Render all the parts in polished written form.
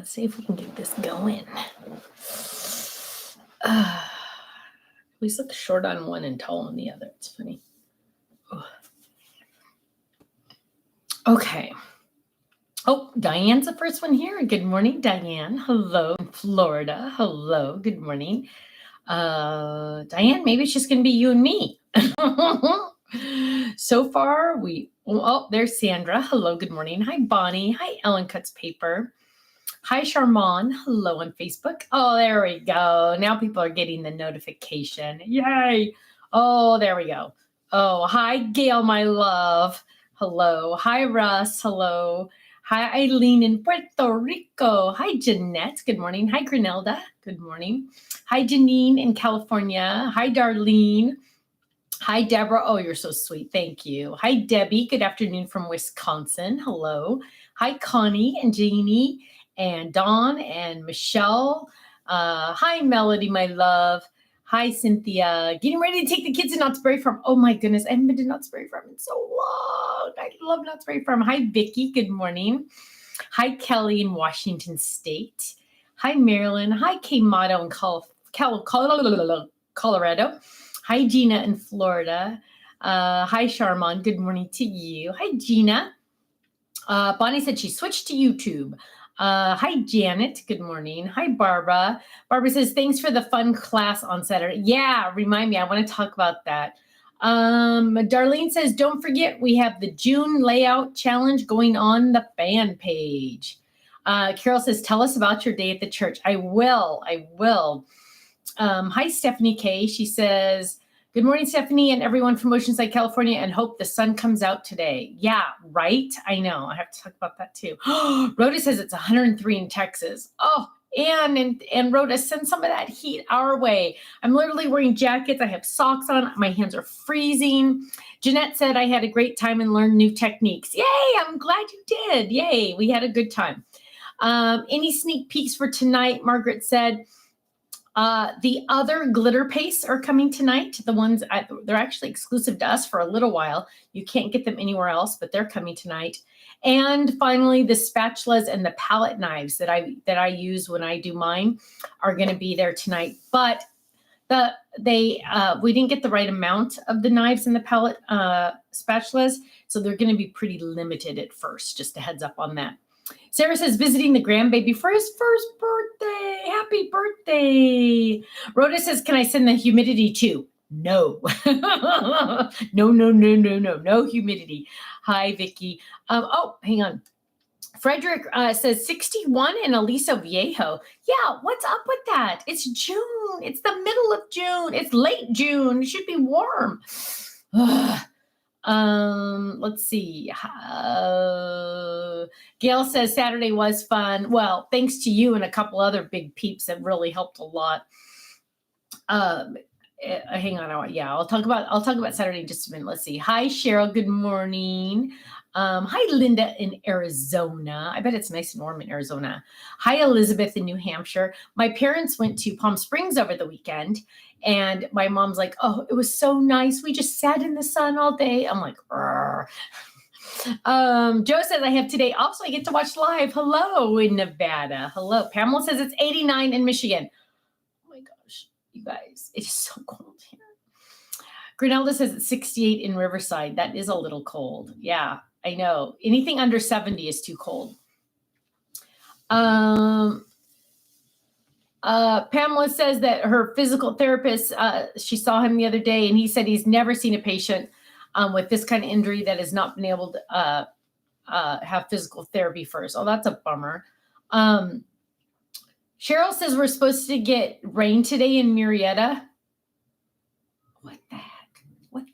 Let's see if we can get this going. We look short on one and tall on the other. It's funny. Ugh. Okay. Oh, Diane's the first one here. Good morning, Diane. Hello, in Florida. Hello. Good morning. Diane, maybe it's just going to be you and me. So far, there's Sandra. Hello, good morning. Hi, Bonnie. Hi, Ellen Cuts Paper. Hi, Charmon. Hello on Facebook. Oh, there we go. Now people are getting the notification. Yay. Oh, there we go. Oh, hi, Gail, my love. Hello. Hi, Russ. Hello. Hi, Eileen in Puerto Rico. Hi, Jeanette. Good morning. Hi, Grenelda. Good morning. Hi, Janine in California. Hi, Darlene. Hi, Deborah. Oh, you're so sweet. Thank you. Hi, Debbie. Good afternoon from Wisconsin. Hello. Hi, Connie and Jeannie and Dawn and Michelle. Hi, Melody, my love. Hi, Cynthia. Getting ready to take the kids to Knott's Berry Farm. Oh, my goodness. I haven't been to Knott's Berry Farm in so long. I love Knott's Berry Farm. Hi, Vicki. Good morning. Hi, Kelly in Washington State. Hi, Marilyn. Hi, Kay Mato in Colorado. Hi, Gina in Florida. Hi, Charmon. Good morning to you. Hi, Gina. Bonnie said she switched to YouTube. Hi, Janet. Good morning. Hi, Barbara. Barbara says, thanks for the fun class on Saturday. Yeah, remind me. I want to talk about that. Darlene says, don't forget, we have the June layout challenge going on the fan page. Carol says, tell us about your day at the church. I will. Hi, Stephanie K. She says, good morning, Stephanie, and everyone from Oceanside, California, and hope the sun comes out today. Yeah, right? I know. I have to talk about that too. Rhoda says it's 103 in Texas. Oh, and Rhoda, send some of that heat our way. I'm literally wearing jackets. I have socks on. My hands are freezing. Jeanette said I had a great time and learned new techniques. Yay, I'm glad you did. Yay, we had a good time. Any sneak peeks for tonight? Margaret said, the other glitter pastes are coming tonight. The ones, they're actually exclusive to us for a little while. You can't get them anywhere else, but they're coming tonight. And finally, the spatulas and the palette knives that I use when I do mine are going to be there tonight. But we didn't get the right amount of the knives and the palette spatulas, so they're going to be pretty limited at first. Just a heads up on that. Sarah says, visiting the grandbaby for his first birthday. Happy birthday. Rhoda says, can I send the humidity too? No. No humidity. Hi, Vicki. Hang on. Frederick says 61 in Aliso Viejo. Yeah, what's up with that? It's June. It's the middle of June. It's late June. It should be warm. Let's see. Gail says Saturday was fun. Well, thanks to you and a couple other big peeps that really helped a lot. Hang on. Yeah, I'll talk about Saturday in just a minute. Let's see. Hi, Cheryl. Good morning. Hi, Linda in Arizona. I bet it's nice and warm in Arizona. Hi, Elizabeth in New Hampshire. My parents went to Palm Springs over the weekend, and my mom's like, oh, it was so nice. We just sat in the sun all day. I'm like, Joe says I have today off, so I get to watch live. Hello in Nevada. Hello. Pamela says it's 89 in Michigan. Oh my gosh, you guys, it's so cold here. Grenelda says it's 68 in Riverside. That is a little cold. Yeah, I know. Anything under 70 is too cold. Pamela says that her physical therapist, she saw him the other day, and he said he's never seen a patient with this kind of injury that has not been able to have physical therapy first. Oh, that's a bummer. Cheryl says we're supposed to get rain today in Murrieta. What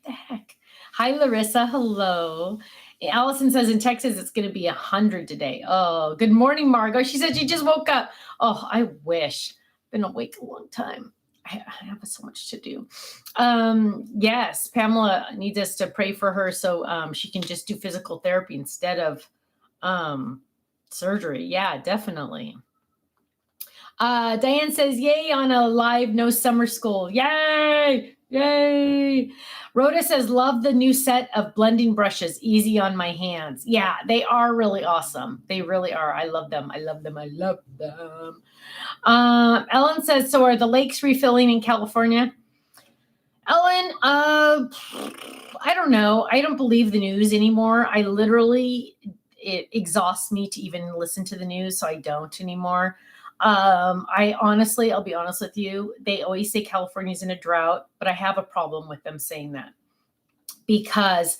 the heck? Hi, Larissa. Hello. Allison says in Texas, it's going to be 100 today. Oh, good morning, Margot. She said she just woke up. Oh, I wish. Been awake a long time. I have so much to do. Yes, Pamela needs us to pray for her so she can just do physical therapy instead of surgery. Yeah, definitely. Diane says, yay on a live no summer school. Yay! Yay! Rhoda says, love the new set of blending brushes. Easy on my hands. Yeah, they are really awesome. They really are. I love them. I love them. I love them. Ellen says, so are the lakes refilling in California? Ellen, I don't know. I don't believe the news anymore. It exhausts me to even listen to the news, so I don't anymore. I'll be honest with you. They always say California's in a drought, but I have a problem with them saying that because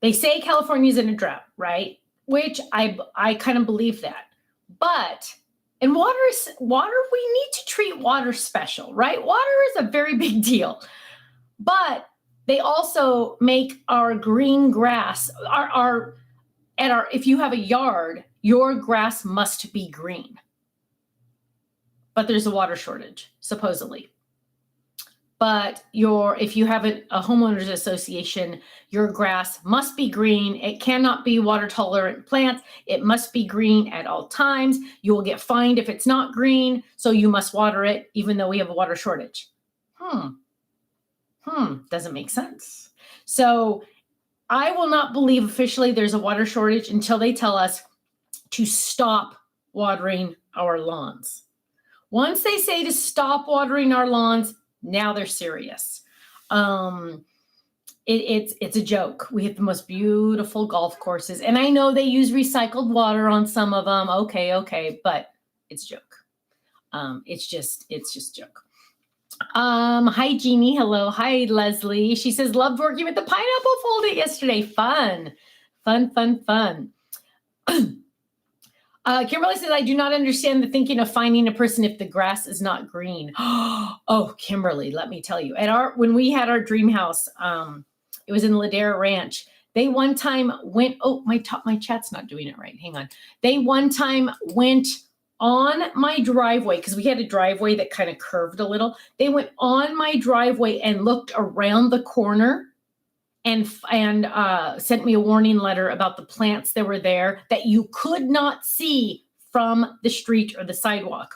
they say California's in a drought, right? Which I kind of believe that. But and water, we need to treat water special, right? Water is a very big deal. But they also make our green grass, if you have a yard, your grass must be green. But there's a water shortage, supposedly. But if you have a homeowners association, your grass must be green. It cannot be water tolerant plants. It must be green at all times. You will get fined if it's not green, so you must water it, even though we have a water shortage. Doesn't make sense. So I will not believe officially there's a water shortage until they tell us to stop watering our lawns. Once they say to stop watering our lawns, now they're serious. It's a joke. We have the most beautiful golf courses, and I know they use recycled water on some of them. Okay, but it's a joke. It's just joke. Hi Jeannie, hello. Hi Leslie. She says, loved working with the pineapple folder yesterday. Fun. Kimberly says, I do not understand the thinking of finding a person if the grass is not green. Oh, Kimberly, let me tell you. When we had our dream house, it was in Ladera Ranch. They one time went, my chat's not doing it right. Hang on. They one time went on my driveway, because we had a driveway that kind of curved a little. They went on my driveway and looked around the corner and sent me a warning letter about the plants that were there that you could not see from the street or the sidewalk.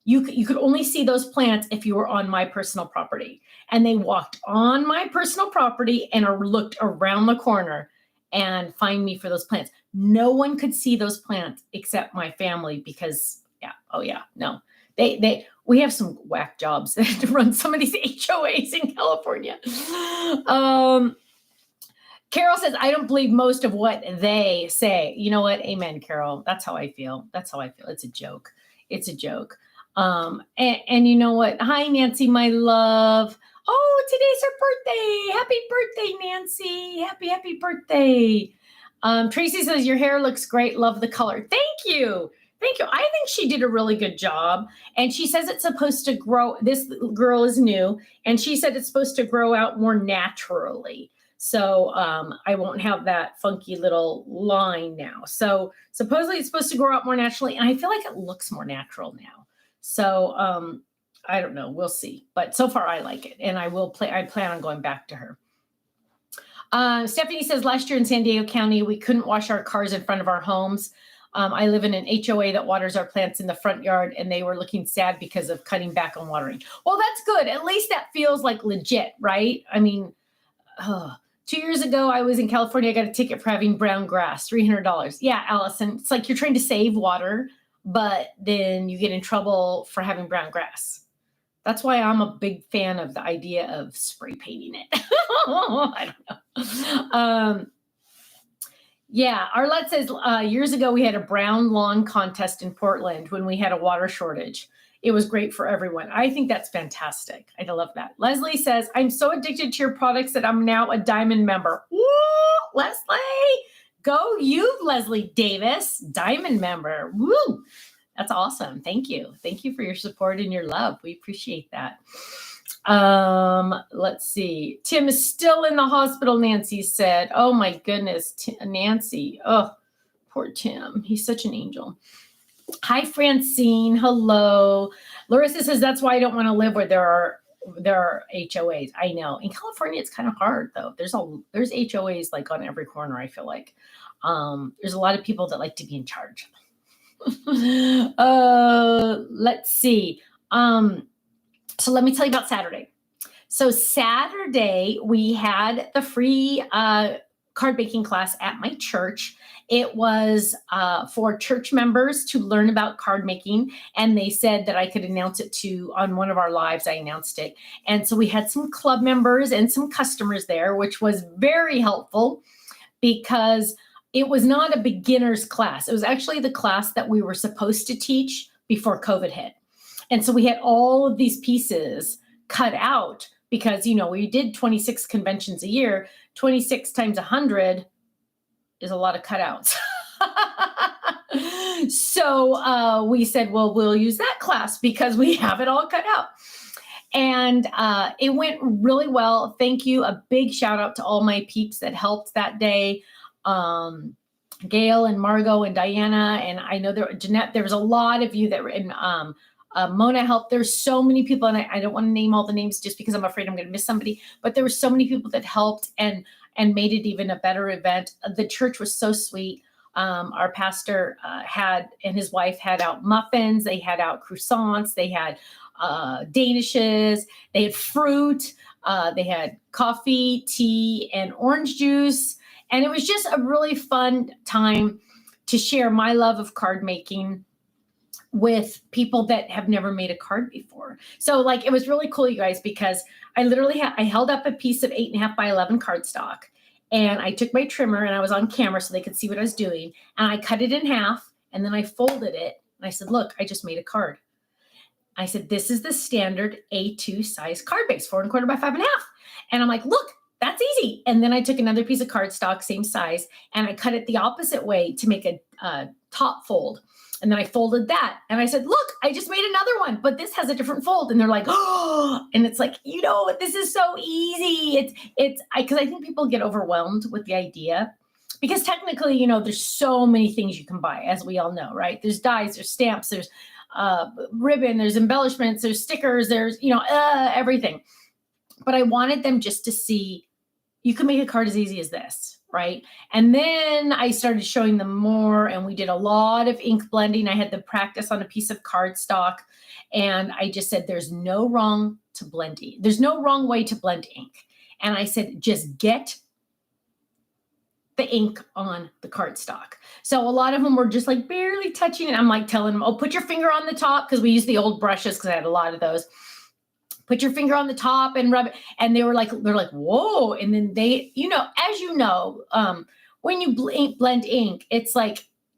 You could only see those plants if you were on my personal property. And they walked on my personal property and looked around the corner and find me for those plants. No one could see those plants except my family because, we have some whack jobs to run some of these HOAs in California. Carol says, I don't believe most of what they say. You know what? Amen, Carol. That's how I feel. It's a joke. And you know what? Hi, Nancy, my love. Oh, today's her birthday. Happy birthday, Nancy. Happy birthday. Tracy says, your hair looks great. Love the color. Thank you. I think she did a really good job. And she says it's supposed to grow. This girl is new. And she said it's supposed to grow out more naturally. So I won't have that funky little line now. So supposedly it's supposed to grow out more naturally. And I feel like it looks more natural now. So I don't know. We'll see. But so far I like it. And I plan on going back to her. Stephanie says, last year in San Diego County, we couldn't wash our cars in front of our homes. I live in an HOA that waters our plants in the front yard, and they were looking sad because of cutting back on watering. Well, that's good. At least that feels like legit, right? I mean, 2 years ago, I was in California. I got a ticket for having brown grass, $300. Yeah, Allison, it's like you're trying to save water, but then you get in trouble for having brown grass. That's why I'm a big fan of the idea of spray painting it. I don't know. Yeah, Arlette says, years ago we had a brown lawn contest in Portland when we had a water shortage. It was great for everyone. I think that's fantastic. I love that. Leslie says, I'm so addicted to your products that I'm now a Diamond member. Woo, Leslie, go you, Leslie Davis, Diamond member. Woo, that's awesome. Thank you. Thank you for your support and your love. We appreciate that. Let's see. Tim is still in the hospital, Nancy said. Oh my goodness, Nancy. Oh, poor Tim. He's such an angel. Hi, Francine. Hello. Larissa says, that's why I don't want to live where there are HOAs. I know. In California, it's kind of hard though. There's HOAs like on every corner, I feel like. There's a lot of people that like to be in charge. Let's see. So let me tell you about Saturday. So Saturday, we had the free card baking class at my church. It was for church members to learn about card making, and they said that I could announce it on one of our lives. I announced it. And so we had some club members and some customers there, which was very helpful because it was not a beginner's class. It was actually the class that we were supposed to teach before COVID hit. And so we had all of these pieces cut out because, we did 26 conventions a year. 26 times 100 is a lot of cutouts. So we said, well, we'll use that class because we have it all cut out. And it went really well. Thank you. A big shout out to all my peeps that helped that day. Gail and Margot and Diana. And I know Jeanette, there was a lot of you that were in Mona helped. There's so many people, and I don't want to name all the names just because I'm afraid I'm going to miss somebody, but there were so many people that helped and made it even a better event. The church was so sweet. Our pastor and his wife had out muffins. They had out croissants. They had danishes. They had fruit. They had coffee, tea, and orange juice. And it was just a really fun time to share my love of card making with people that have never made a card before. So it was really cool, you guys, because I literally I held up a piece of 8.5 by 11 cardstock, and I took my trimmer and I was on camera so they could see what I was doing. And I cut it in half and then I folded it. And I said, look, I just made a card. I said, this is the standard A2 size card base, 4.25 by 5.5. And I'm like, look, that's easy. And then I took another piece of cardstock, same size, and I cut it the opposite way to make a top fold. And then I folded that. And I said, look, I just made another one, but this has a different fold. And they're like, oh, and it's like, this is so easy. Because I think people get overwhelmed with the idea because technically, there's so many things you can buy, as we all know, right? There's dies, there's stamps, there's ribbon, there's embellishments, there's stickers, there's, everything. But I wanted them just to see you can make a card as easy as this, right? And then I started showing them more, and we did a lot of ink blending. I had them practice on a piece of cardstock, and I just said, there's no wrong to blend ink. There's no wrong way to blend ink. And I said, just get the ink on the cardstock. So a lot of them were just barely touching it. I'm telling them, oh, put your finger on the top, because we used the old brushes because I had a lot of those. Put your finger on the top and rub it. And they're like, whoa. And then they, as when you blend ink, it's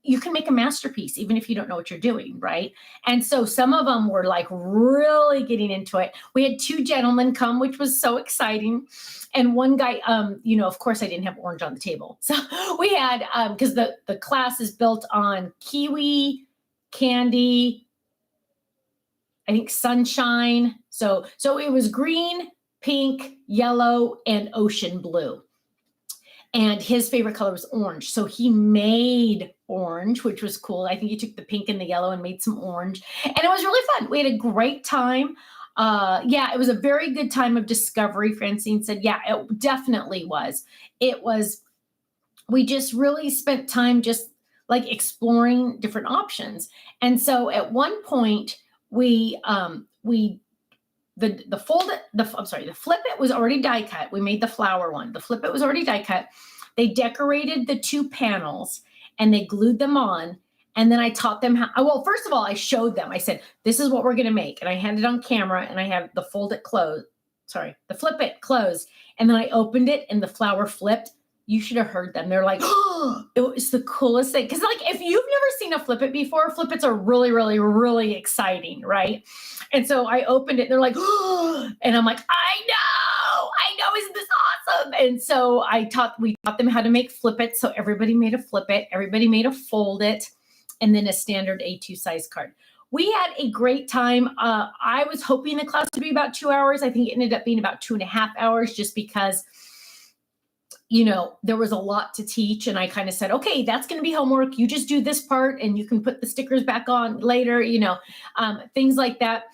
you can make a masterpiece, even if you don't know what you're doing, right? And so some of them were really getting into it. We had 2 gentlemen come, which was so exciting. And one guy, of course I didn't have orange on the table. So we had, because the class is built on kiwi, candy, I think sunshine. So it was green, pink, yellow, and ocean blue. And his favorite color was orange. So he made orange, which was cool. I think he took the pink and the yellow and made some orange. And it was really fun. We had a great time. It was a very good time of discovery. Francine said, yeah, it definitely was. We just really spent time just exploring different options. And so at one point, the flip it was already die cut. We made the flower one. The flip it was already die cut. They decorated the 2 panels and they glued them on. And then I taught them first of all, I showed them. I said, this is what we're going to make. And I had it on camera and I have the flip it closed. And then I opened it and the flower flipped. You should have heard them. They're like, oh, it was the coolest thing. Because if you've never seen a flip it before, flip it's are really, really, really exciting, right? And so I opened it. They're like, oh, and I'm like, I know, isn't this awesome? And so we taught them how to make flip it. So everybody made a flip it. Everybody made a fold it, and then a standard A2 size card. We had a great time. I was hoping the class would be about 2 hours. I think it ended up being about 2.5 hours just because there was a lot to teach, and I kind of said, okay, that's going to be homework. You just do this part and you can put the stickers back on later, things like that.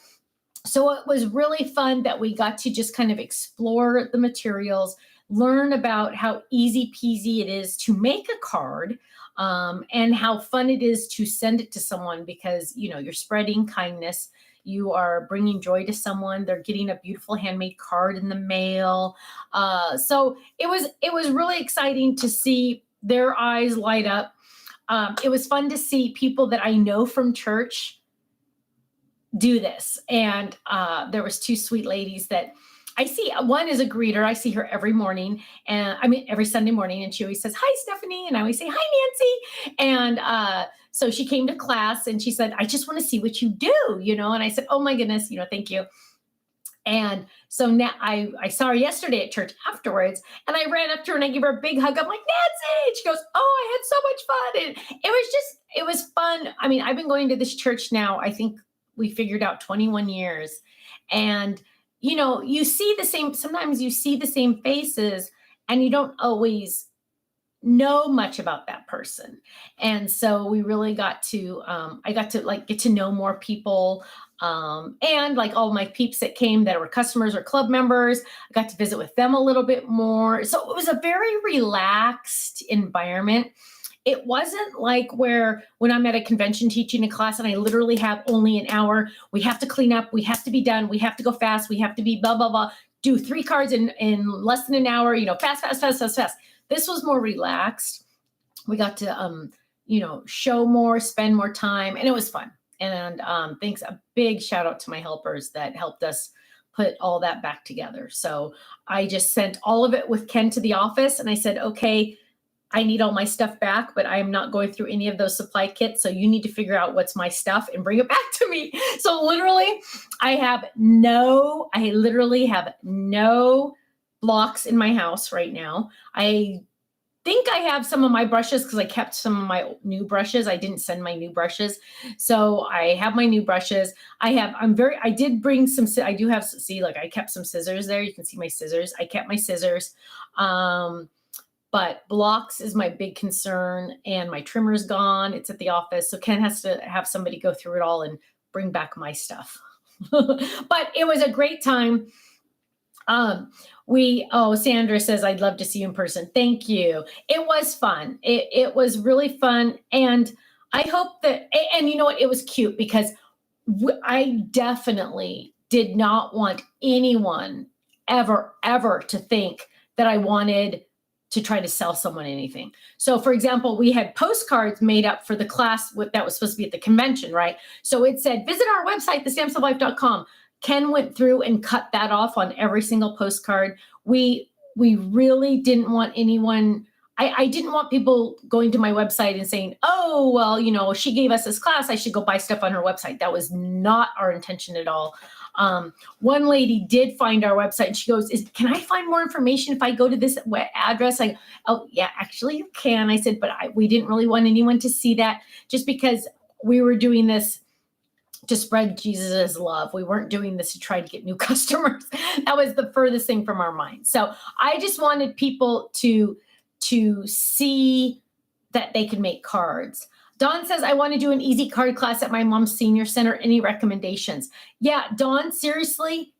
So it was really fun that we got to just kind of explore the materials, learn about how easy peasy it is to make a card. and how fun it is to send it to someone because, you're spreading kindness. You are bringing joy to someone. They're getting a beautiful handmade card in the mail. So it was really exciting to see their eyes light up. It was fun to see people that I know from church do this. And there was two sweet ladies that I see. One is a greeter. I see her every morning, and every Sunday morning, and she always says, "Hi, Stephanie," and I always say, "Hi, Nancy." And so she came to class, and she said, "I just want to see what you do," And I said, "Oh my goodness, thank you." And so now I saw her yesterday at church afterwards, and I ran up to her and I gave her a big hug. I'm like, "Nancy," and she goes, "Oh, I had so much fun," and it was fun. I've been going to this church now. I think we figured out 21 years, and you see the same. Sometimes you see the same faces, and you don't always know much about that person. And so we really got to I got to like get to know more people, and like all my peeps that came that were customers or club members, I got to visit with them a little bit more. So it was a very relaxed environment. It wasn't like where when I'm at a convention teaching a class and I literally have only an hour, we have to clean up, we have to be done, we have to go fast, we have to be blah blah blah, do 3 cards in less than an hour, fast fast fast fast fast. This was more relaxed. We got to show more, spend more time, and it was fun. And thanks, a big shout out to my helpers that helped us put all that back together. So I just sent all of it with Ken to the office, and I said, "Okay, I need all my stuff back, but I am not going through any of those supply kits. So you need to figure out what's my stuff and bring it back to me." So literally, I literally have no blocks in my house right now. I think I have some of my brushes because I kept some of my new brushes. I didn't send my new brushes. So I have my new brushes. I did bring some, I do have, see, like I kept some scissors there. You can see my scissors. I kept my scissors. But blocks is my big concern, and my trimmer's gone. It's at the office. So Ken has to have somebody go through it all and bring back my stuff. But it was a great time. Sandra says, "I'd love to see you in person." Thank you. It was fun. It was really fun. And I hope that, and you know what? It was cute because I definitely did not want anyone ever to think that I wanted to try to sell someone anything. So for example, we had postcards made up for the class that was supposed to be at the convention, right? So it said, "Visit our website, thestampsoflife.com." Ken went through and cut that off on every single postcard. We really didn't want anyone, I didn't want people going to my website and saying, "Oh, well, she gave us this class, I should go buy stuff on her website." That was not our intention at all. One lady did find our website, and she goes, "Can I find more information if I go to this address?" "Oh yeah, actually you can." I said, "But we didn't really want anyone to see that, just because we were doing this to spread Jesus' love. We weren't doing this to try to get new customers." That was the furthest thing from our mind. So I just wanted people to see that they could make cards. Dawn says, "I want to do an easy card class at my mom's senior center. Any recommendations?" Yeah, Dawn, seriously,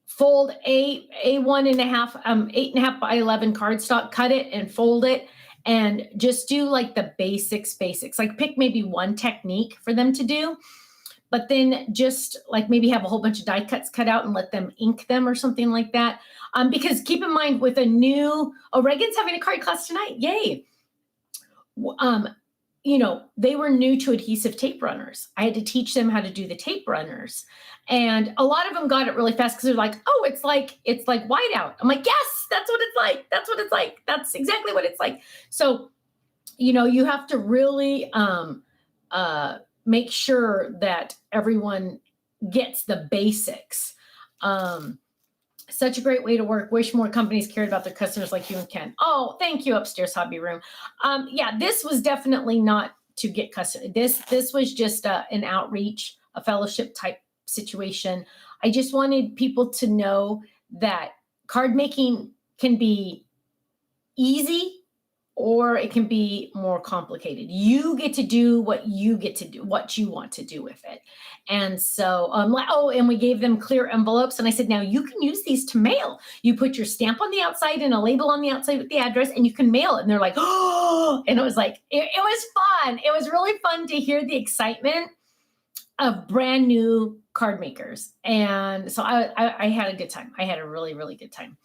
fold a 1.5, 8.5 by 11 cardstock, cut it and fold it, and just do like the basics. Like pick maybe one technique for them to do, but then just like maybe have a whole bunch of die cuts cut out and let them ink them or something like that. Because keep in mind, with Reagan's having a card class tonight. Yay. They were new to adhesive tape runners. I had to teach them how to do the tape runners. And a lot of them got it really fast because they're like, "Oh, it's like whiteout." I'm like, "Yes, that's what it's like. That's what it's like. That's exactly what it's like." So, you have to really make sure that everyone gets the basics. Such a great way to work. Wish more companies cared about their customers like you and Ken. Oh, thank you, Upstairs Hobby Room. Yeah, this was definitely not to get customers. This was just an outreach, a fellowship type situation. I just wanted people to know that card making can be easy or it can be more complicated. You get to do what you get to do, what you want to do with it. And so, and we gave them clear envelopes. And I said, now you can use these to mail. You put your stamp on the outside and a label on the outside with the address, and you can mail it. And they're like, oh, and it was like, it was fun. It was really fun to hear the excitement of brand new card makers. And so I had a good time. I had a really, really good time.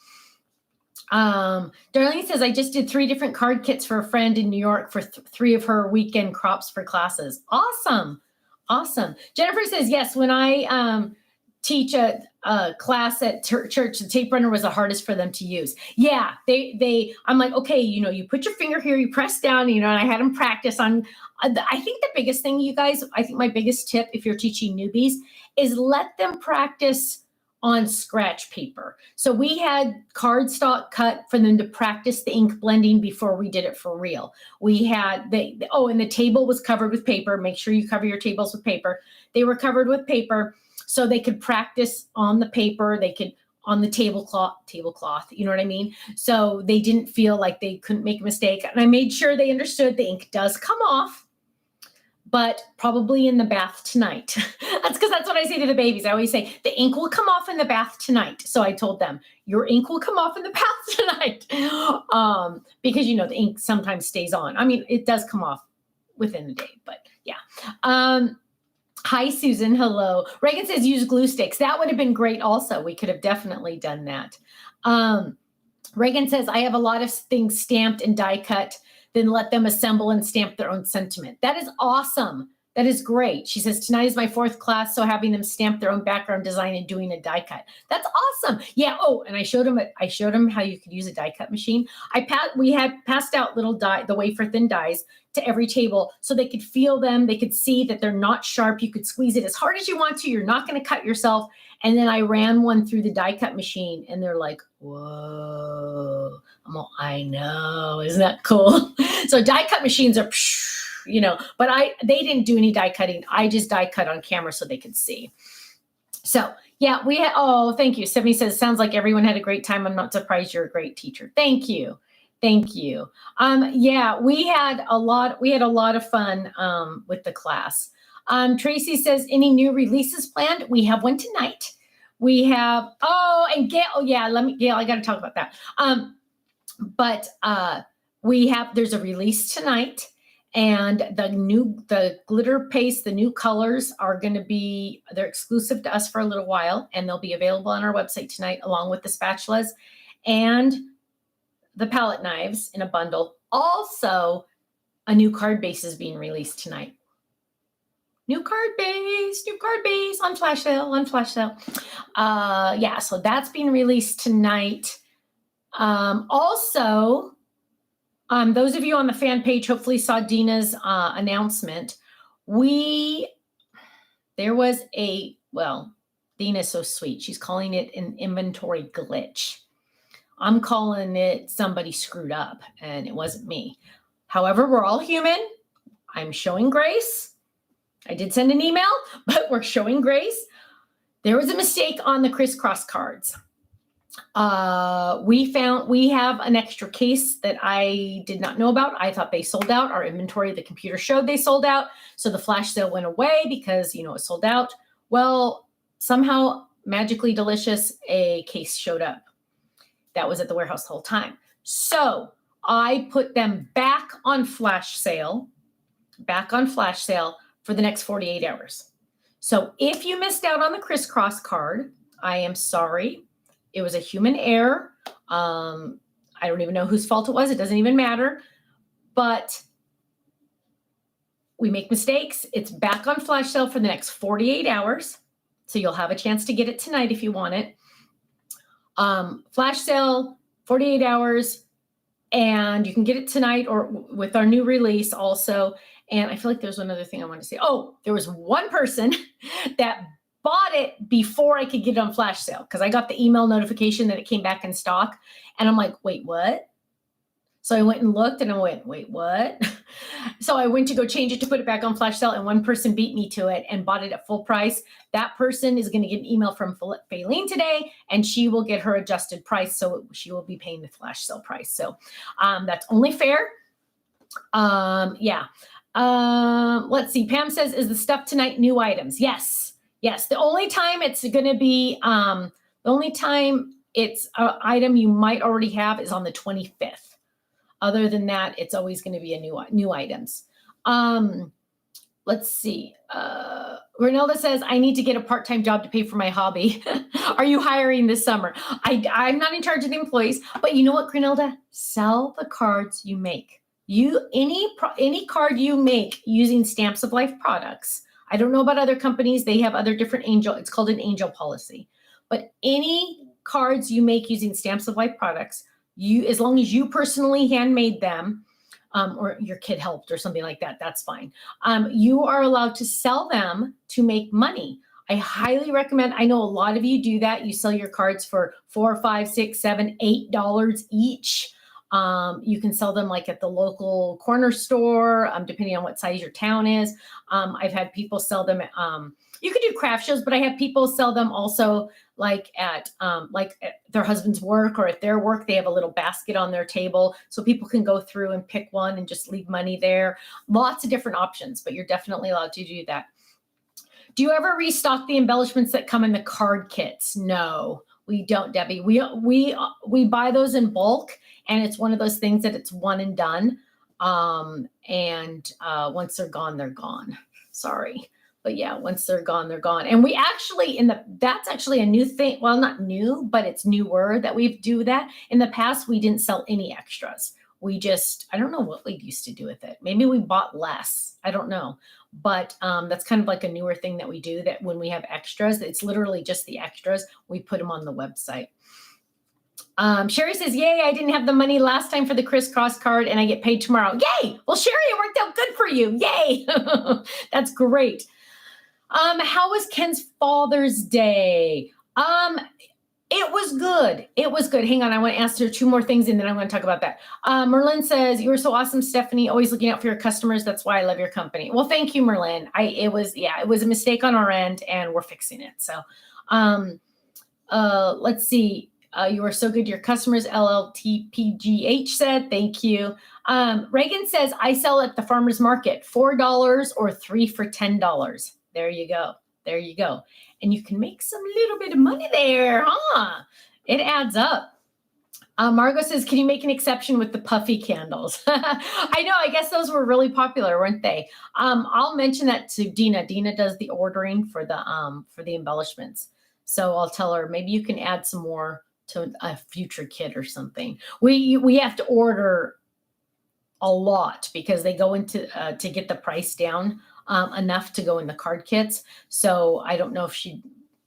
Darlene says, I just did 3 different card kits for a friend in New York for 3 of her weekend crops for classes. Awesome. Awesome. Jennifer says, yes, when I teach a class at church, the tape runner was the hardest for them to use. Yeah, I'm like, okay, you put your finger here, you press down, and I had them practice on, I think the biggest thing, you guys, I think my biggest tip if you're teaching newbies is let them practice on scratch paper. So we had cardstock cut for them to practice the ink blending before we did it for real. We had and the table was covered with paper. Make sure you cover your tables with paper. They were covered with paper so they could practice on the paper. They could on the tablecloth, you know what I mean? So they didn't feel like they couldn't make a mistake. And I made sure they understood the ink does come off, but probably in the bath tonight. That's what I say to the babies. I always say, the ink will come off in the bath tonight. So I told them, your ink will come off in the bath tonight. Because, the ink sometimes stays on. I mean, it does come off within the day, but yeah. Hi, Susan. Hello. Reagan says, use glue sticks. That would have been great also. We could have definitely done that. Reagan says, I have a lot of things stamped and die cut, then let them assemble and stamp their own sentiment. That is awesome. That is great. She says, tonight is my 4th class, so having them stamp their own background design and doing a die cut. That's awesome. Yeah. Oh, and I showed them how you could use a die cut machine. We had passed out little the wafer thin dies to every table so they could feel them. They could see that they're not sharp. You could squeeze it as hard as you want to. You're not going to cut yourself. And then I ran one through the die cut machine and they're like, whoa. I know. Isn't that cool? So die cut machines are, but they didn't do any die cutting. I just die cut on camera so they could see. So yeah, thank you. Stephanie says, sounds like everyone had a great time. I'm not surprised you're a great teacher. Thank you. Thank you. Yeah, we had a lot of fun with the class. Tracy says, any new releases planned? We have one tonight. We have, and Gail, Gail, I got to talk about that. But there's a release tonight, and the glitter paste, the new colors are going to be, they're exclusive to us for a little while, and they'll be available on our website tonight, along with the spatulas and the palette knives in a bundle. Also, a new card base is being released tonight. New card base on flash sale. Yeah, so that's being released tonight. Also, those of you on the fan page hopefully saw Dina's announcement. Dina's so sweet. She's calling it an inventory glitch. I'm calling it somebody screwed up, and it wasn't me. However, we're all human. I'm showing grace. I did send an email, but we're showing grace. There was a mistake on the crisscross cards. We have an extra case that I did not know about. I thought they sold out. Our inventory, the computer showed they sold out. So the flash sale went away because, it sold out. Well, somehow, magically delicious, a case showed up. That was at the warehouse the whole time. So I put them back on flash sale for the next 48 hours. So if you missed out on the crisscross card, I am sorry. It was a human error. I don't even know whose fault it was. It doesn't even matter. But we make mistakes. It's back on flash sale for the next 48 hours. So you'll have a chance to get it tonight if you want it. Flash sale, 48 hours. And you can get it tonight or with our new release also. And I feel like there's one other thing I want to say. Oh, there was one person that bought it before I could get it on flash sale because I got the email notification that it came back in stock. And I'm like, wait, what? So I went and looked and I went, wait, what? So I went to go change it to put it back on flash sale, and one person beat me to it and bought it at full price. That person is going to get an email from Faylene today, and she will get her adjusted price. So she will be paying the flash sale price. So that's only fair. Yeah. Let's see. Pam says, is the stuff tonight new items? Yes. Yes. The only time it's going to be, the only time it's an item you might already have is on the 25th. Other than that, it's always going to be a new items. Let's see. Renelda says, I need to get a part-time job to pay for my hobby. Are you hiring this summer? I'm not in charge of the employees, but you know what, Renelda? Sell the cards you make. Any card you make using Stamps of Life products. I don't know about other companies. They have other different it's called an angel policy. But any cards you make using Stamps of Life products, as long as you personally handmade them, or your kid helped or something like that, that's fine. You are allowed to sell them to make money. I highly recommend. I know a lot of you do that. You sell your cards for $4, $5, $6, $7, $8 each. You can sell them like at the local corner store, depending on what size your town is. I've had people sell them. You could do craft shows, but I have people sell them also like at their husband's work or at their work. They have a little basket on their table so people can go through and pick one and just leave money there. Lots of different options, but you're definitely allowed to do that. Do you ever restock the embellishments that come in the card kits? No, we don't, Debbie. We buy those in bulk, and it's one of those things that it's one and done. Once they're gone, they're gone. Sorry. But yeah, once they're gone, they're gone. And we actually, that's actually a new thing. Well, not new, but it's newer that we do that. In the past, we didn't sell any extras. We just, I don't know what we used to do with it. Maybe we bought less. I don't know. But that's kind of like a newer thing that we do, that when we have extras, it's literally just the extras. We put them on the website. Sherry says, yay, I didn't have the money last time for the crisscross card and I get paid tomorrow. Yay. Well, Sherry, it worked out good for you. Yay. That's great. How was Ken's Father's Day? It was good. It was good. Hang on. I want to answer two more things and then I'm going to talk about that. Merlin says, you were so awesome, Stephanie, always looking out for your customers. That's why I love your company. Well, thank you, Merlin. It was a mistake on our end and we're fixing it. So, let's see. You are so good. Your customers, LLTPGH said, thank you. Reagan says, I sell at the farmer's market, $4 or 3 for $10. There you go. There you go. And you can make some little bit of money there, huh? It adds up. Margot says, can you make an exception with the puffy candles? I know, I guess those were really popular, weren't they? I'll mention that to Dina. Dina does the ordering for the embellishments. So I'll tell her, maybe you can add some more to a future kit or something. We have to order a lot because they go into to get the price down enough to go in the card kits. So I don't know if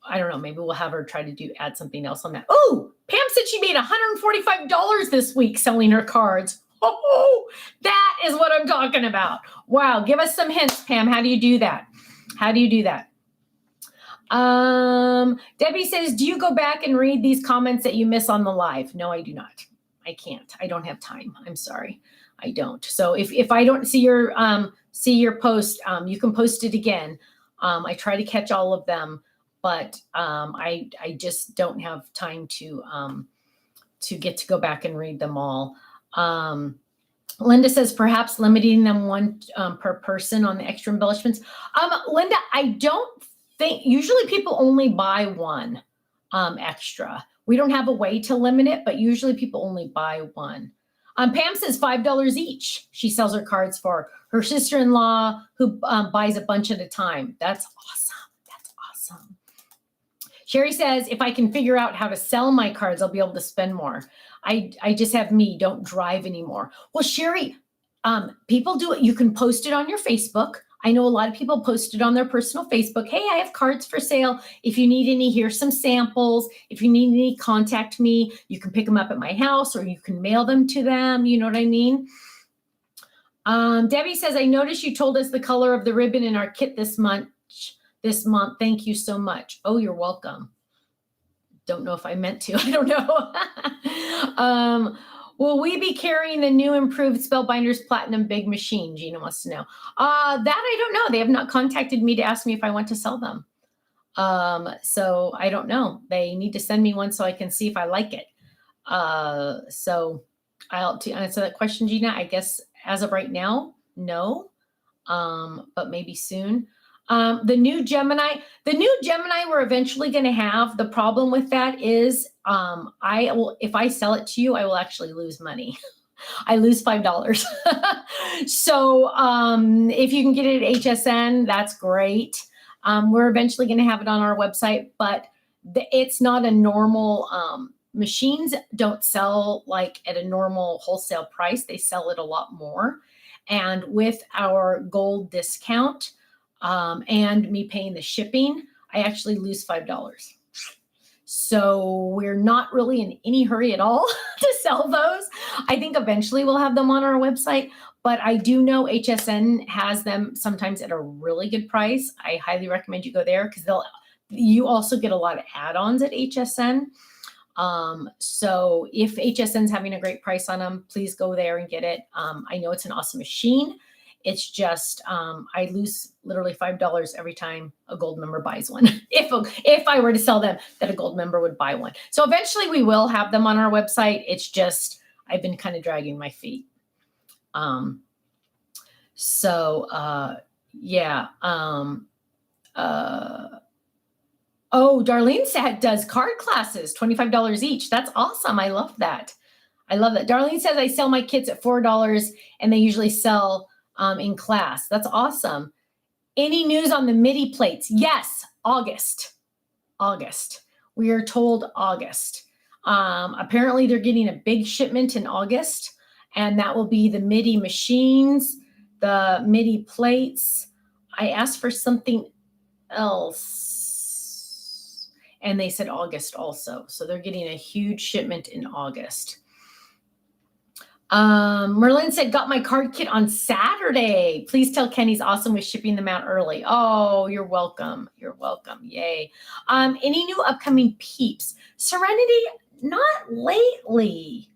I don't know, maybe we'll have her try to add something else on that. Oh, Pam said she made $145 this week selling her cards. Oh, that is what I'm talking about. Wow. Give us some hints, Pam. How do you do that? How do you do that? Debbie says, do you go back and read these comments that you miss on the live? No, I do not. I can't. I don't have time. I'm sorry. I don't. So if I don't see your post, you can post it again. I try to catch all of them, but I just don't have time to get to go back and read them all. Linda says perhaps limiting them one per person on the extra embellishments. Linda, I don't think usually people only buy one extra. We don't have a way to limit it, but usually people only buy one. Pam says $5 each. She sells her cards for her sister-in-law who buys a bunch at a time. That's awesome. That's awesome. Sherry says, if I can figure out how to sell my cards, I'll be able to spend more. I just have don't drive anymore. Well, Sherry, people do it. You can post it on your Facebook. I know a lot of people post it on their personal Facebook. Hey, I have cards for sale. If you need any, here's some samples. If you need any, contact me. You can pick them up at my house or you can mail them to them. You know what I mean? Debbie says, I noticed you told us the color of the ribbon in our kit this month. Thank you so much. Oh, you're welcome. Don't know if I meant to. I don't know. Will we be carrying the new improved Spellbinders Platinum Big Machine? Gina wants to know. That I don't know. They have not contacted me to ask me if I want to sell them. So I don't know. They need to send me one so I can see if I like it. So to answer that question, Gina, I guess as of right now, no. But maybe soon. The new Gemini we're eventually going to have. The problem with that is if I sell it to you, I will actually lose money. I lose $5. So if you can get it at HSN, that's great. We're eventually going to have it on our website, but it's not a normal, machines don't sell like at a normal wholesale price. They sell it a lot more. And with our gold discount and me paying the shipping, I actually lose $5. So we're not really in any hurry at all to sell those. I think eventually we'll have them on our website, but I do know HSN has them sometimes at a really good price. I highly recommend you go there because you also get a lot of add-ons at HSN. So if HSN's having a great price on them, please go there and get it. I know it's an awesome machine. It's just, I lose literally $5 every time a gold member buys one. If I were to sell them, that a gold member would buy one. So eventually we will have them on our website. It's just, I've been kind of dragging my feet. Yeah. Oh, Darlene does card classes, $25 each. That's awesome. I love that. Darlene says I sell my kits at $4 and they usually sell in class. That's awesome. Any news on the MIDI plates? Yes, August. We are told August. Apparently they're getting a big shipment in August, and that will be the MIDI machines, the MIDI plates. I asked for something else, and they said August also. So they're getting a huge shipment in August. Merlin said, got my card kit on Saturday. Please tell Kenny's awesome with shipping them out early. Oh, you're welcome. Yay. Any new upcoming peeps? Serenity, not lately.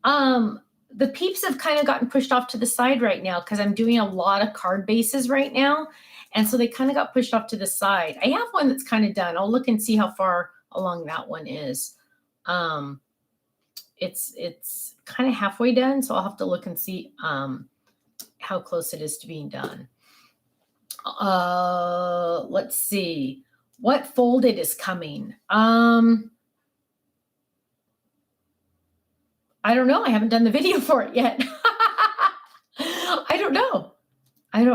The peeps have kind of gotten pushed off to the side right now because I'm doing a lot of card bases right now. And so they kind of got pushed off to the side. I have one that's kind of done. I'll look and see how far along that one is. It's kind of halfway done, so I'll have to look and see how close it is to being done. Let's see. What folded is coming? I don't know. I haven't done the video for it yet. I don't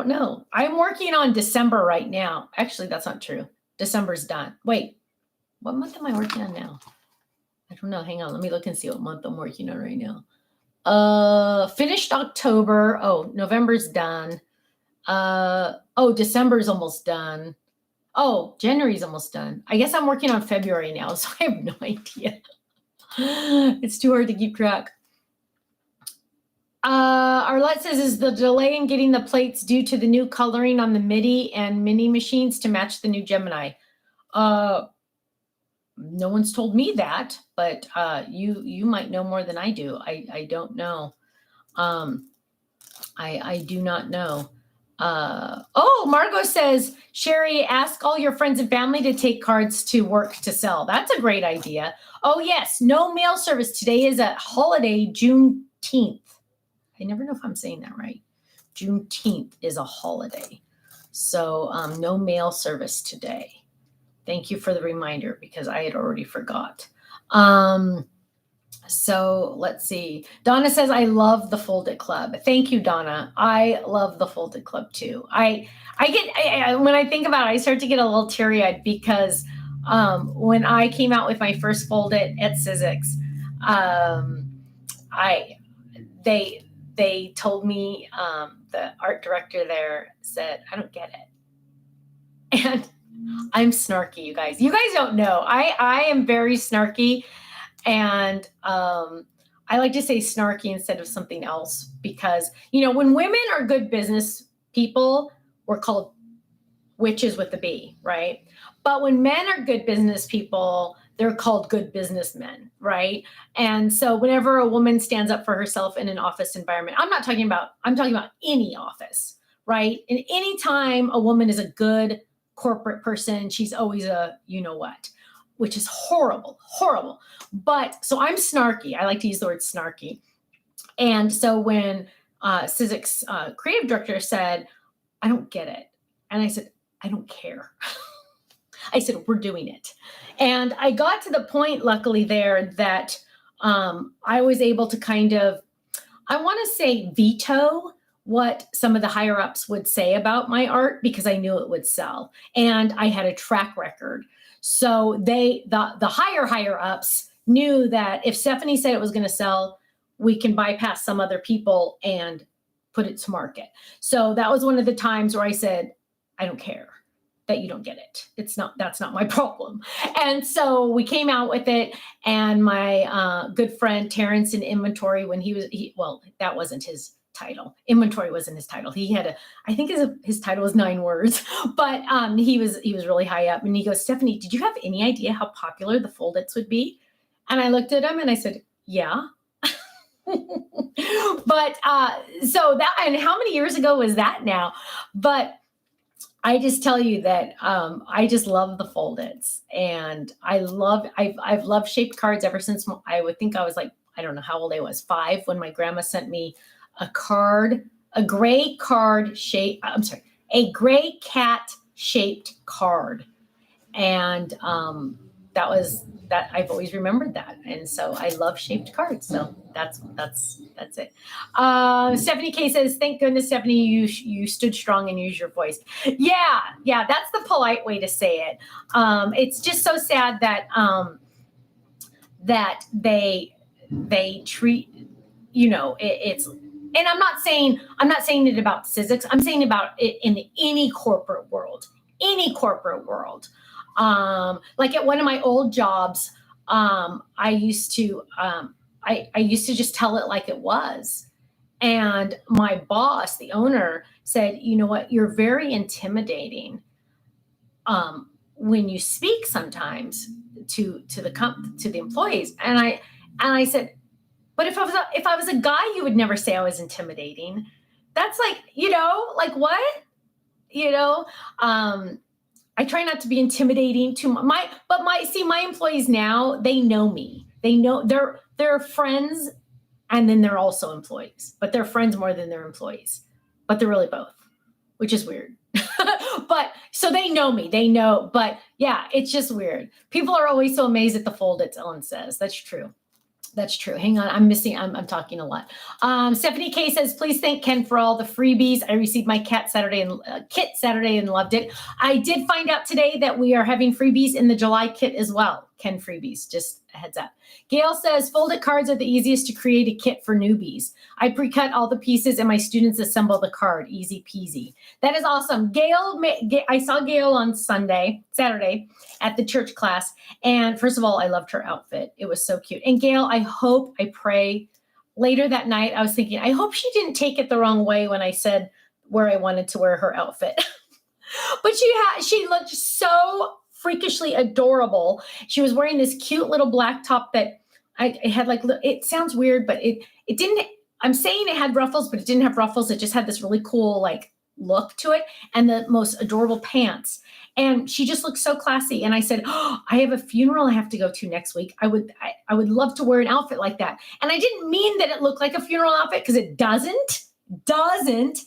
know. I'm working on December right now. Actually, that's not true. December's done. Wait, what month am I working on now? I don't know. Hang on. Let me look and see what month I'm working on right now. Finished October. Oh, November's done. December's almost done. Oh, January's almost done. I guess I'm working on February now, so I have no idea. It's too hard to keep track. Arlette says, is the delay in getting the plates due to the new coloring on the MIDI and mini machines to match the new Gemini? No one's told me that, but you might know more than I do. I don't know. I do not know. Margot says, Sherry, ask all your friends and family to take cards to work to sell. That's a great idea. Oh, yes. No mail service. Today is a holiday, Juneteenth. I never know if I'm saying that right. Juneteenth is a holiday. So no mail service today. Thank you for the reminder because I had already forgot. So let's see. Donna says, I love the Folded Club. Thank you, Donna. I love the Folded Club too. I when I think about it, I start to get a little teary-eyed because when I came out with my first Folded at Sizzix, they told me, the art director there said, I don't get it. And I'm snarky, you guys. You guys don't know. I am very snarky. And I like to say snarky instead of something else because, when women are good business people, we're called witches with a B, right? But when men are good business people, they're called good businessmen, right? And so whenever a woman stands up for herself in an office environment, I'm talking about any office, right? And anytime a woman is a good corporate person, she's always a you-know-what, which is horrible. But so I'm snarky. I like to use the word snarky. And so when Sizik's creative director said, I don't get it. And I said, I don't care. I said, we're doing it. And I got to the point, luckily, there that I was able to kind of, I want to say, veto what some of the higher ups would say about my art because I knew it would sell. And I had a track record. So the higher ups knew that if Stephanie said it was going to sell, we can bypass some other people and put it to market. So that was one of the times where I said, I don't care that you don't get it. That's not my problem. And so we came out with it, and my good friend Terrence in inventory, when well, that wasn't his title. Inventory wasn't his title. He had I think his title was 9 words, but he was really high up, and he goes, Stephanie, did you have any idea how popular the Fold-its would be? And I looked at him and I said, yeah. But so that, and how many years ago was that now? But I just tell you that I just love the Fold-its, and I've loved shaped cards ever since I would think I was like, I don't know how old I was, 5, when my grandma sent me a gray cat shaped card. And that I've always remembered that. And so I love shaped cards. So that's it. Stephanie K says, thank goodness, Stephanie, you stood strong and used your voice. Yeah. That's the polite way to say it. It's just so sad that, that they treat, it's, and I'm not saying it about Sizik's. I'm saying about it in any corporate world. Like at one of my old jobs, I used to just tell it like it was. And my boss, the owner, said, you know what, you're very intimidating when you speak sometimes to the employees. And I said, but if I was a guy, you would never say I was intimidating. That's like, like what? I try not to be intimidating to my employees now, they know me. They know they're friends, and then they're also employees, but they're friends more than they're employees, but they're really both, which is weird. But so they know me, but yeah, it's just weird. People are always so amazed at the Fold-its, Ellen says. That's true. Hang on, I'm talking a lot. Stephanie K says, please thank Ken for all the freebies. I received my kit Saturday and loved it. I did find out today that we are having freebies in the July kit as well. Ken freebies, just a heads up. Gail says, folded cards are the easiest to create a kit for newbies. I pre-cut all the pieces and my students assemble the card. Easy peasy. That is awesome. Gail, I saw Gail on Saturday at the church class. And first of all, I loved her outfit. It was so cute. And Gail, I pray later that night, I was thinking, I hope she didn't take it the wrong way when I said where I wanted to wear her outfit. But she looked so freakishly adorable. She was wearing this cute little black top that it had like, it sounds weird, but it didn't, I'm saying it had ruffles, but it didn't have ruffles. It just had this really cool like look to it, and the most adorable pants. And she just looked so classy. And I said, oh, I have a funeral I have to go to next week. I would love to wear an outfit like that. And I didn't mean that it looked like a funeral outfit, because it didn't,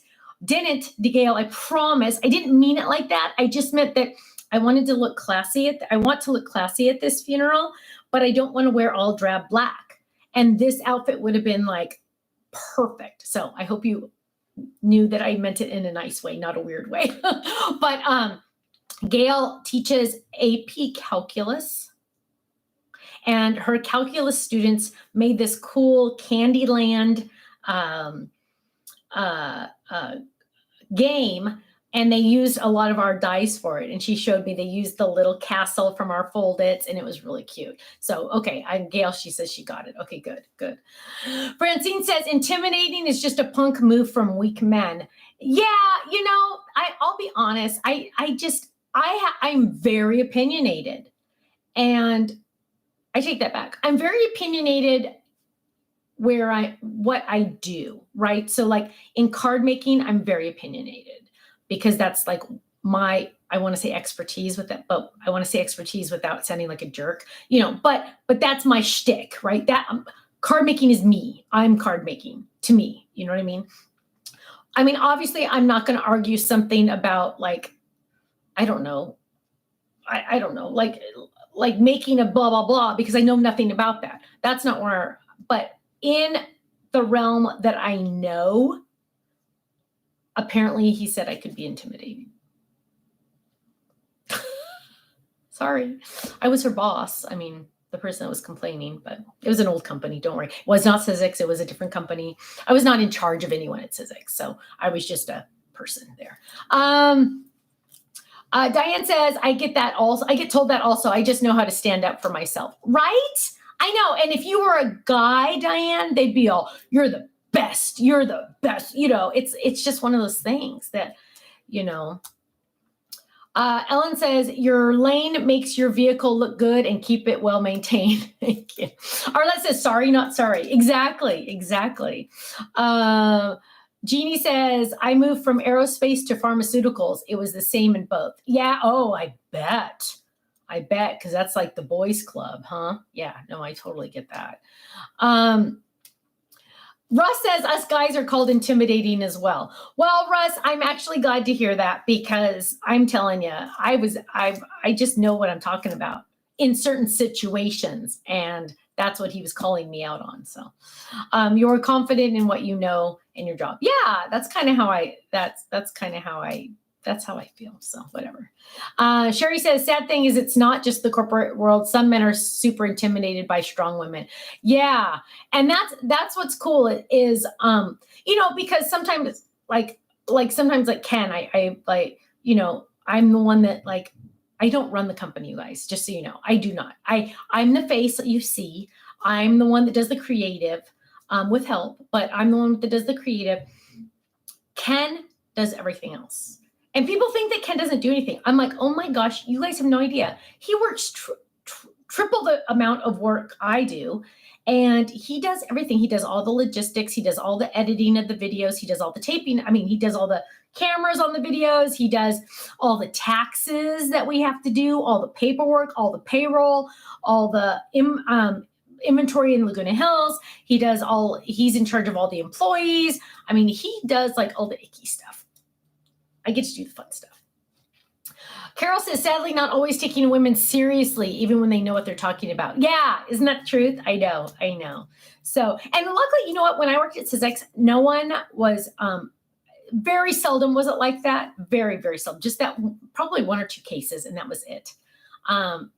Gail, I promise. I didn't mean it like that. I just meant that I wanted to look classy. I want to look classy at this funeral, but I don't want to wear all drab black. And this outfit would have been like perfect. So I hope you knew that I meant it in a nice way, not a weird way. But Gail teaches AP Calculus, and her calculus students made this cool Candyland game, and they used a lot of our dice for it. And she showed me they used the little castle from our Fold-its, and it was really cute. So, okay, Gail, she says she got it. Okay, good. Francine says, intimidating is just a punk move from weak men. Yeah, I'll be honest. I'm very opinionated, and I take that back. I'm very opinionated what I do, right? So like in card making, I'm very opinionated, because that's like I want to say expertise with it, but I want to say expertise without sounding like a jerk, but that's my shtick, right? That card making is me. I'm card making. to me. You know what I mean? I mean, obviously, I'm not going to argue something about like, I don't know, I don't know, like making a blah blah blah because I know nothing about that. That's not where. But in the realm that I know, apparently, he said I could be intimidating. Sorry, I was her boss. I mean, the person that was complaining, but it was an old company. Don't worry. It was not Syzyx. It was a different company. I was not in charge of anyone at Syzyx. So I was just a person there. Diane says, I get that also. I get told that also. I just know how to stand up for myself. Right? I know. And if you were a guy, Diane, they'd be all, you're the best. You're the best. You know, it's just one of those things that, you know. Ellen says, your lane makes your vehicle look good and keep it well maintained. Thank you. Arlette says, sorry, not sorry. Exactly. Jeannie says, I moved from aerospace to pharmaceuticals. It was the same in both. Yeah. Oh, I bet. Because that's like the boys club, huh? Yeah. No, I totally get that. Russ says us guys are called intimidating as well. Well, Russ, I'm actually glad to hear that because I'm telling you, I just know what I'm talking about in certain situations, and that's what he was calling me out on. So, you're confident in what you know in your job. Yeah, that's kind of how that's how I feel. So whatever. Sherry says, sad thing is it's not just the corporate world. Some men are super intimidated by strong women. Yeah. And that's what's cool is, you know, because sometimes like sometimes like Ken, I like, you know, I'm the one that like, I don't run the company, you guys, just so you know, I do not. I'm the face that you see. I'm the one that does the creative with help, but I'm the one that does the creative. Ken does everything else. And people think that Ken doesn't do anything. I'm like, oh my gosh, you guys have no idea. He works triple the amount of work I do. And he does everything. He does all the logistics. He does all the editing of the videos. He does all the taping. I mean, he does all the cameras on the videos. He does all the taxes that we have to do, all the paperwork, all the payroll, all the inventory in Laguna Hills. He's in charge of all the employees. I mean, he does like all the icky stuff. I get to do the fun stuff. Carol says, sadly, not always taking women seriously, even when they know what they're talking about. Yeah, isn't that the truth? I know. So, and luckily, you know what? When I worked at Syzyx, no one was, very seldom was it like that. Very, very seldom. Just that probably one or two cases, and that was it.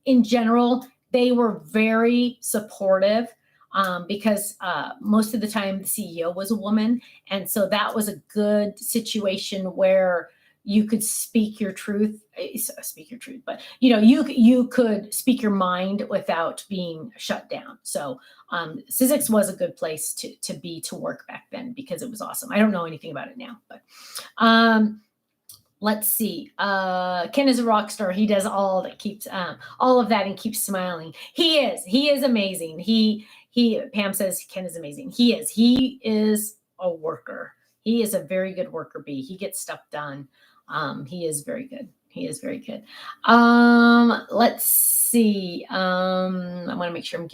In general, they were very supportive because most of the time the CEO was a woman. And so that was a good situation where you could speak your truth, but you know, you could speak your mind without being shut down. So Syzyx was a good place to work back then because it was awesome. I don't know anything about it now, but let's see. Ken is a rock star. He does all of that and keeps smiling. He is amazing. Pam says Ken is amazing. He is a worker. He is a very good worker bee. He gets stuff done. He is very good. Let's see. I want to make sure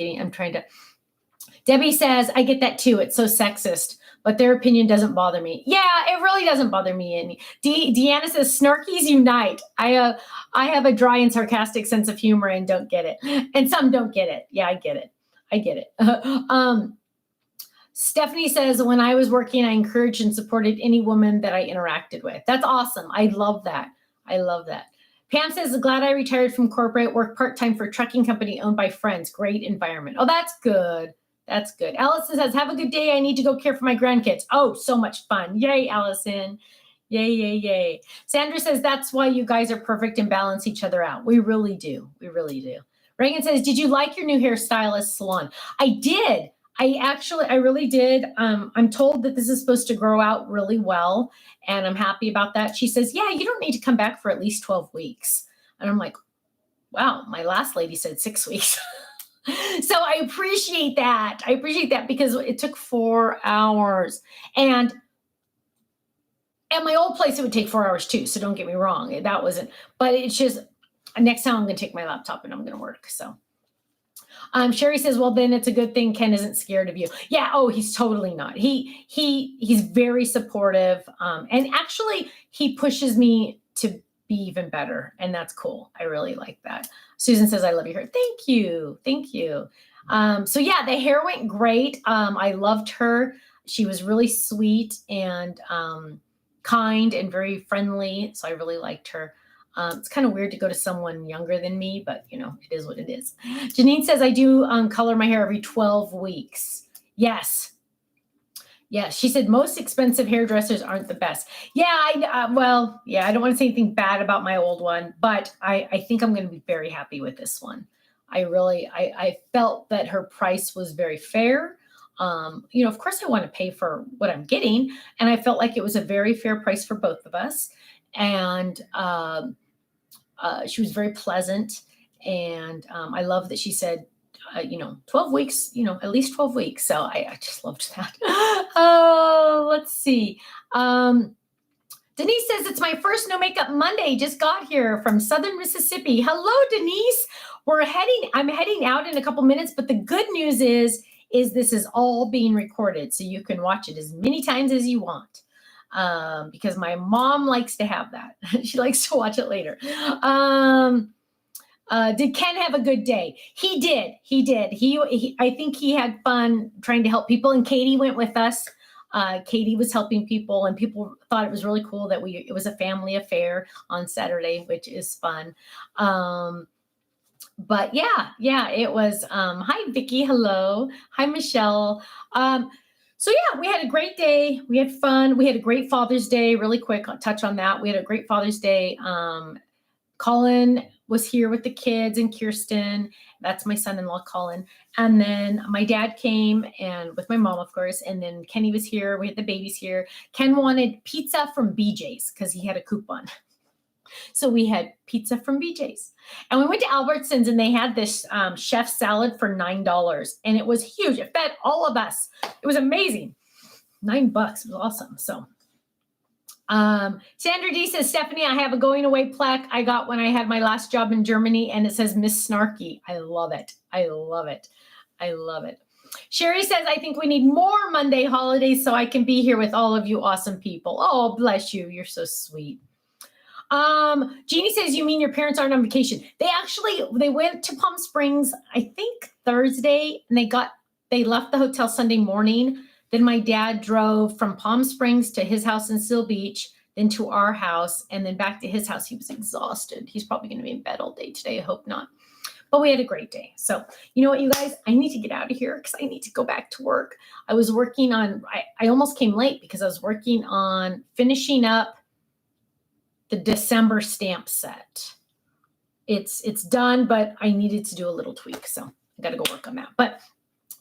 Debbie says, I get that too. It's so sexist, but their opinion doesn't bother me. Yeah, it really doesn't bother me. And Deanna says, snarkies unite. I have a dry and sarcastic sense of humor and don't get it. And some don't get it. Yeah, I get it. Stephanie says, when I was working, I encouraged and supported any woman that I interacted with. That's awesome. I love that. Pam says, glad I retired from corporate, work part-time for a trucking company owned by friends. Great environment. Oh, that's good. Allison says, have a good day. I need to go care for my grandkids. Oh, so much fun. Yay, Allison. Yay. Sandra says, that's why you guys are perfect and balance each other out. We really do. Reagan says, did you like your new hairstylist salon? I did. I really did. I'm told that this is supposed to grow out really well, and I'm happy about that. She says, yeah, you don't need to come back for at least 12 weeks. And I'm like, wow, my last lady said 6 weeks. So I appreciate that. Because it took 4 hours. And at my old place, it would take 4 hours too. So don't get me wrong. That wasn't, but it's just, next time I'm going to take my laptop and I'm going to work. So. Sherry says, well, then it's a good thing Ken isn't scared of you. Yeah. Oh, he's totally not. He's very supportive. And actually he pushes me to be even better. And that's cool. I really like that. Susan says, I love your hair. Thank you. Thank you. So yeah, the hair went great. I loved her. She was really sweet and kind and very friendly. So I really liked her. It's kind of weird to go to someone younger than me, but you know, it is what it is. Janine says, I do color my hair every 12 weeks. Yes. Yes. She said, most expensive hairdressers aren't the best. Yeah. I don't want to say anything bad about my old one, but I think I'm going to be very happy with this one. I felt that her price was very fair. Of course I want to pay for what I'm getting. And I felt like it was a very fair price for both of us. And, she was very pleasant, and I love that she said, 12 weeks, at least 12 weeks. So I just loved that. Oh, let's see. Denise says, it's my first No Makeup Monday. Just got here from Southern Mississippi. Hello, Denise. I'm heading out in a couple minutes, but the good news is this is all being recorded. So you can watch it as many times as you want. Because my mom likes to have that. She likes to watch it later. Did Ken have a good day? He did. I think he had fun trying to help people. And Katie went with us. Katie was helping people, and people thought it was really cool that it was a family affair on Saturday, which is fun. But yeah, it was, hi, Vicki. Hello. Hi, Michelle. So yeah, we had a great day. We had fun. We had a great Father's Day. Really quick, I'll touch on that. We had a great Father's Day. Colin was here with the kids and Kirsten. That's my son-in-law, Colin. And then my dad came, and with my mom, of course. And then Kenny was here. We had the babies here. Ken wanted pizza from BJ's because he had a coupon. So we had pizza from BJ's, and we went to Albertsons, and they had this chef salad for $9, and it was huge. It fed all of us. It was amazing. $9. It was awesome. So Sandra D says, Stephanie, I have a going away plaque I got when I had my last job in Germany, and it says Miss Snarky. I love it. I love it. I love it. Sherry says, I think we need more Monday holidays so I can be here with all of you awesome people. Oh, bless you. You're so sweet. Jeannie says, you mean your parents aren't on vacation? They went to Palm Springs, I think Thursday, and they left the hotel Sunday morning. Then my dad drove from Palm Springs to his house in Seal Beach, then to our house, and then back to his house. He was exhausted. He's probably going to be in bed all day today. I hope not. But we had a great day. So you know what, you guys, I need to get out of here because I need to go back to work. I was working on, I almost came late because I was working on finishing up the December stamp set. It's done, but I needed to do a little tweak. So I got to go work on that. But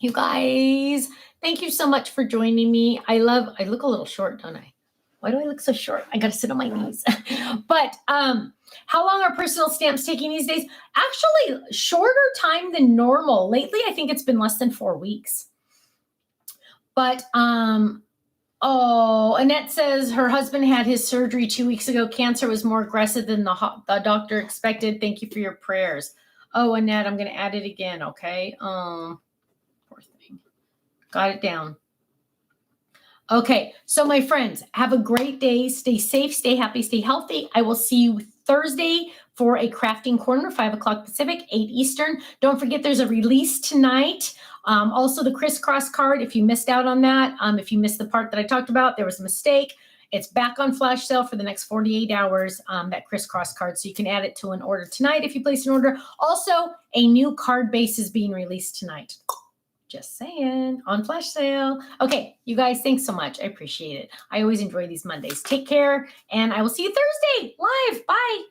you guys, thank you so much for joining me. I look a little short, don't I? Why do I look so short? I got to sit on my knees. But how long are personal stamps taking these days? Actually, shorter time than normal. Lately, I think it's been less than 4 weeks. But oh, Annette says her husband had his surgery 2 weeks ago. Cancer was more aggressive than the doctor expected. Thank you for your prayers. Oh, Annette, I'm going to add it again, okay? Poor thing. Got it down. Okay, so my friends, have a great day. Stay safe, stay happy, stay healthy. I will see you Thursday for a crafting corner, 5 o'clock Pacific, 8 Eastern. Don't forget there's a release tonight. Also the crisscross card, if you missed out on that, if you missed the part that I talked about, there was a mistake. It's back on flash sale for the next 48 hours, that crisscross card. So you can add it to an order tonight if you place an order. Also, a new card base is being released tonight. Just saying, on flash sale. Okay, you guys, thanks so much. I appreciate it. I always enjoy these Mondays. Take care, and I will see you Thursday live. Bye.